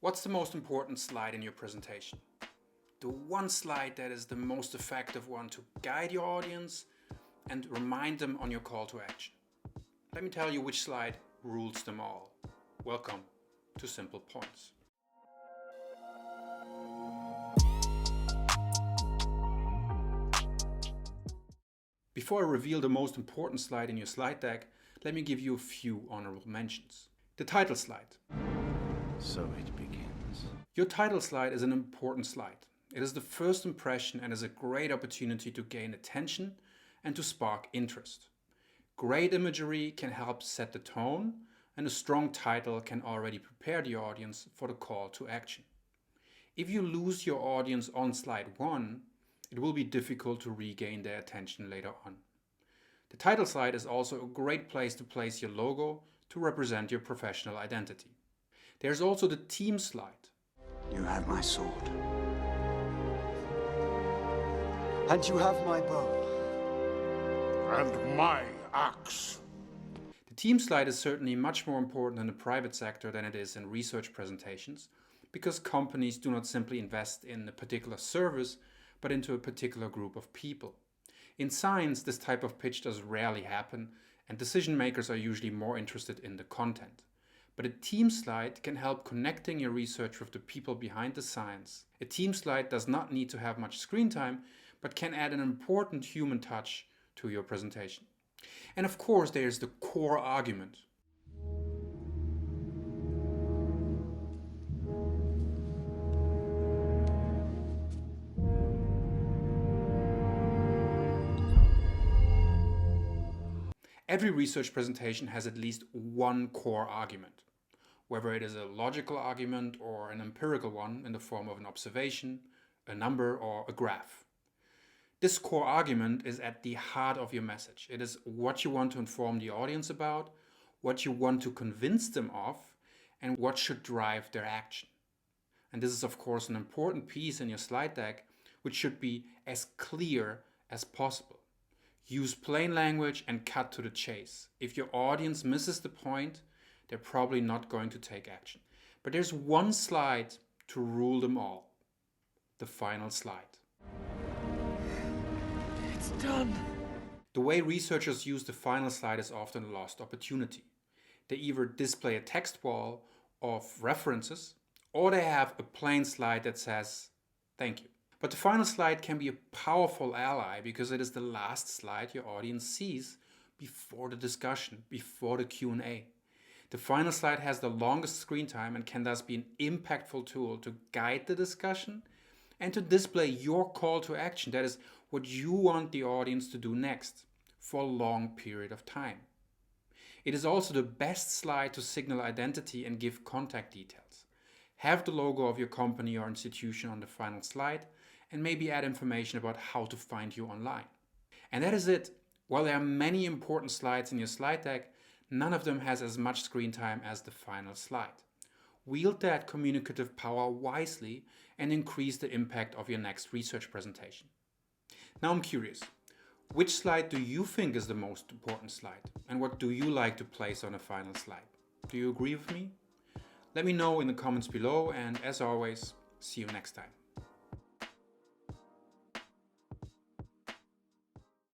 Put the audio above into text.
What's the most important slide in your presentation? The one slide that is the most effective one to guide your audience and remind them on your call to action. Let me tell you which slide rules them all. Welcome to SimplPoints. Before I reveal the most important slide in your slide deck, let me give you a few honorable mentions. The title slide. So it begins. Your title slide is an important slide. It is the first impression and is a great opportunity to gain attention and to spark interest. Great imagery can help set the tone, and a strong title can already prepare the audience for the call to action. If you lose your audience on slide 1, it will be difficult to regain their attention later on. The title slide is also a great place to place your logo to represent your professional identity. There's also the team slide. You have my sword. And you have my bow. And my axe. The team slide is certainly much more important in the private sector than it is in research presentations, because companies do not simply invest in a particular service, but into a particular group of people. In science, this type of pitch does rarely happen, and decision makers are usually more interested in the content. But a team slide can help connecting your research with the people behind the science. A team slide does not need to have much screen time, but can add an important human touch to your presentation. And of course, there's the core argument. Every research presentation has at least one core argument, whether it is a logical argument or an empirical one in the form of an observation, a number, or a graph. This core argument is at the heart of your message. It is what you want to inform the audience about, what you want to convince them of, and what should drive their action. And this is, of course, an important piece in your slide deck, which should be as clear as possible. Use plain language and cut to the chase. If your audience misses the point, they're probably not going to take action. But there's one slide to rule them all. The final slide. It's done. The way researchers use the final slide is often a lost opportunity. They either display a text wall of references, or they have a plain slide that says, "Thank you." But the final slide can be a powerful ally because it is the last slide your audience sees before the discussion, before the Q&A. The final slide has the longest screen time and can thus be an impactful tool to guide the discussion and to display your call to action. That is what you want the audience to do next for a long period of time. It is also the best slide to signal identity and give contact details. Have the logo of your company or institution on the final slide, and maybe add information about how to find you online. And that is it. While there are many important slides in your slide deck, none of them has as much screen time as the final slide. Wield that communicative power wisely and increase the impact of your next research presentation. Now I'm curious, which slide do you think is the most important slide? And what do you like to place on a final slide? Do you agree with me? Let me know in the comments below, and as always, see you next time.